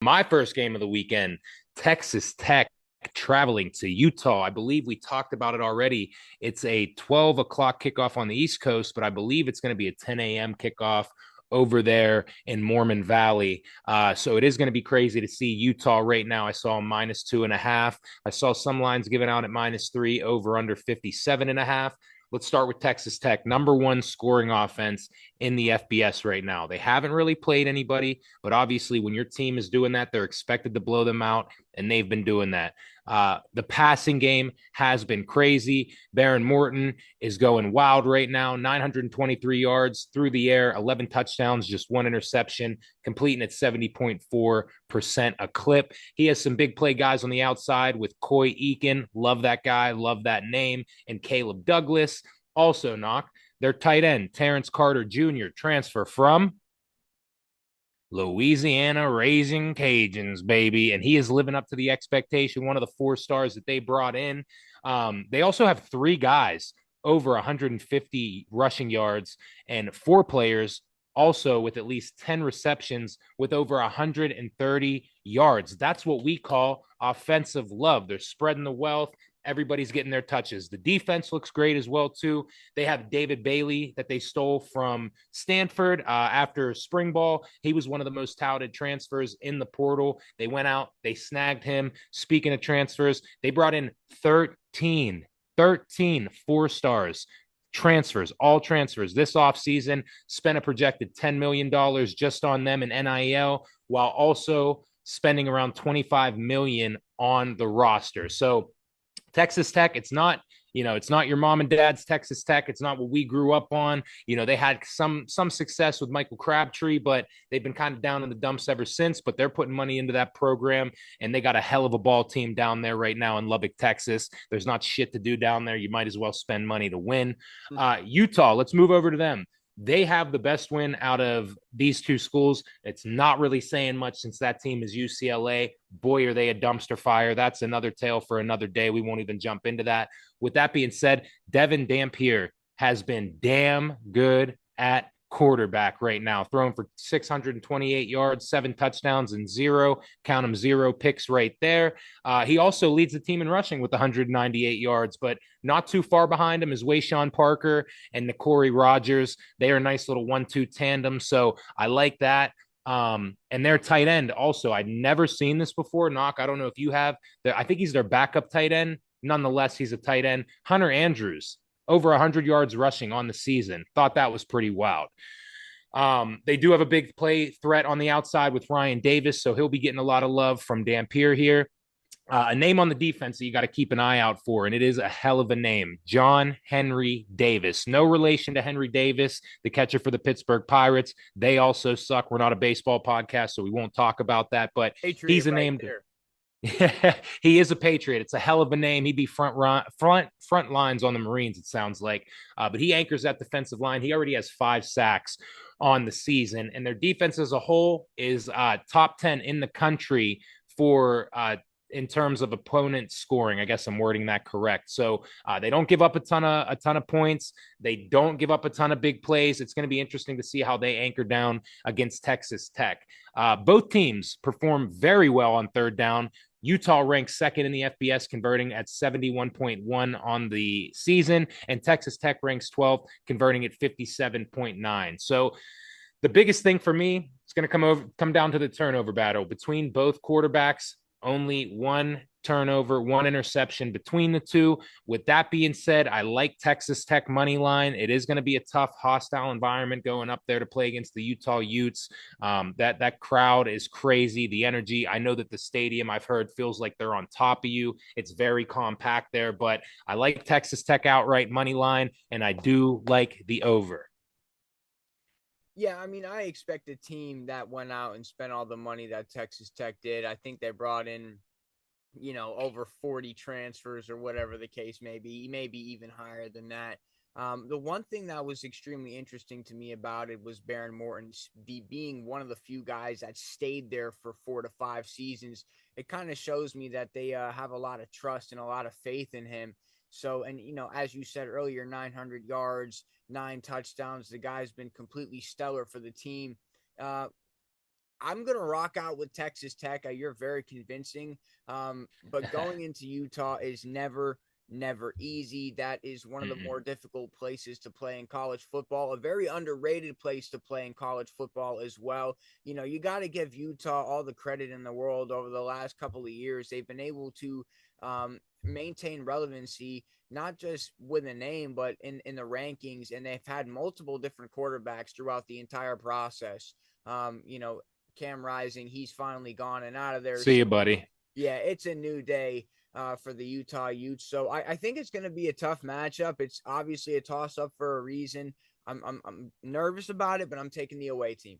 My first game of the weekend, Texas Tech traveling to Utah. I believe we talked about it already. It's a 12 o'clock kickoff on the East Coast, but I believe it's going to be a 10 a.m. kickoff over there in Mormon Valley. So it is going to be crazy to see Utah right now. I saw -2.5. I saw some lines given out at -3, over under 57.5. Let's start with Texas Tech, number one scoring offense in the FBS right now. They haven't really played anybody, but obviously when your team is doing that, they're expected to blow them out, and they've been doing that. The passing game has been crazy. Baron Morton is going wild right now, 923 yards through the air, 11 touchdowns, just one interception, completing at 70.4% a clip. He has some big play guys on the outside with Coy Eakin. Love that guy, love that name. And Caleb Douglas. Also, knock their tight end, Terrence Carter Jr., transfer from Louisiana Raising Cajuns, baby. And he is living up to the expectation, one of the 4 stars that they brought in. They also have 3 guys over 150 rushing yards and 4 players also with at least 10 receptions with over 130 yards. That's what we call offensive love. They're spreading the wealth. Everybody's getting their touches. The defense looks great as well, too. They have David Bailey that they stole from Stanford after spring ball. He was one of the most touted transfers in the portal. They went out, they snagged him. Speaking of transfers, they brought in 13 4 stars transfers, all transfers this offseason, spent a projected $10 million just on them in NIL, while also spending around $25 million on the roster. So Texas Tech, it's not, it's not your mom and dad's Texas Tech. It's not what we grew up on. They had some success with Michael Crabtree, but they've been kind of down in the dumps ever since. But they're putting money into that program, and they got a hell of a ball team down there right now in Lubbock, Texas. There's not shit to do down there. You might as well spend money to win. Utah, let's move over to them. They have the best win out of these 2 schools. It's not really saying much since that team is UCLA. Boy, are they a dumpster fire. That's another tale for another day. We won't even jump into that. With that being said, Devin Dampier has been damn good at quarterback right now, throwing for 628 yards, 7 touchdowns, and 0 picks right there. He also leads the team in rushing with 198 yards, but not too far behind him is Wayshawn Parker and Nicorey Rogers. They are a nice little 1-2 tandem, so I like that. And their tight end also, I'd never seen this before. Knock, I don't know if you have. I think he's their backup tight end. Nonetheless, he's a tight end. Hunter Andrews, over 100 yards rushing on the season. Thought that was pretty wild. They do have a big play threat on the outside with Ryan Davis, so he'll be getting a lot of love from Dampier here. A name on the defense that you got to keep an eye out for, and it is a hell of a name, John Henry Davis. No relation to Henry Davis, the catcher for the Pittsburgh Pirates. They also suck. We're not a baseball podcast, so we won't talk about that, but Patriot he's a right name. there. He is a Patriot. It's a hell of a name. He'd be front lines on the Marines, it sounds like. But he anchors that defensive line. He already has 5 sacks on the season, and their defense as a whole is top 10 in the country for in terms of opponent scoring. I guess I'm wording that correct. So they don't give up a ton of points. They don't give up a ton of big plays. It's going to be interesting to see how they anchor down against Texas Tech. Both teams perform very well on third down. Utah ranks second in the FBS, converting at 71.1 on the season, and Texas Tech ranks 12th, converting at 57.9. So the biggest thing for me is going to come down to the turnover battle between both quarterbacks. Only 1 turnover, 1 interception between the two. With that being said, I like Texas Tech money line. It is going to be a tough, hostile environment going up there to play against the Utah Utes. That crowd is crazy. The energy. I know that the stadium, I've heard, feels like they're on top of you. It's very compact there, but I like Texas Tech outright money line, and I do like the over. Yeah, I mean, I expect a team that went out and spent all the money that Texas Tech did. I think they brought in, over 40 transfers or whatever the case may be, maybe even higher than that. The one thing that was extremely interesting to me about it was Baron Morton being one of the few guys that stayed there for 4 to 5 seasons. It kind of shows me that they have a lot of trust and a lot of faith in him. So, and, as you said earlier, 900 yards, 9 touchdowns. The guy's been completely stellar for the team. I'm gonna rock out with Texas Tech. You're very convincing. But going into Utah is never easy. That is one of the more difficult places to play in college football. A very underrated place to play in college football as well. You know, you got to give Utah all the credit in the world. Over the last couple of years, they've been able to maintain relevancy, not just with a name, but in the rankings. And they've had multiple different quarterbacks throughout the entire process. You know, Cam Rising, he's finally gone and out of there. See So you, buddy. yeah, it's a new day for the Utah Utes. So I think it's going to be a tough matchup. It's obviously a toss up for a reason. I'm nervous about it, but I'm taking the away team.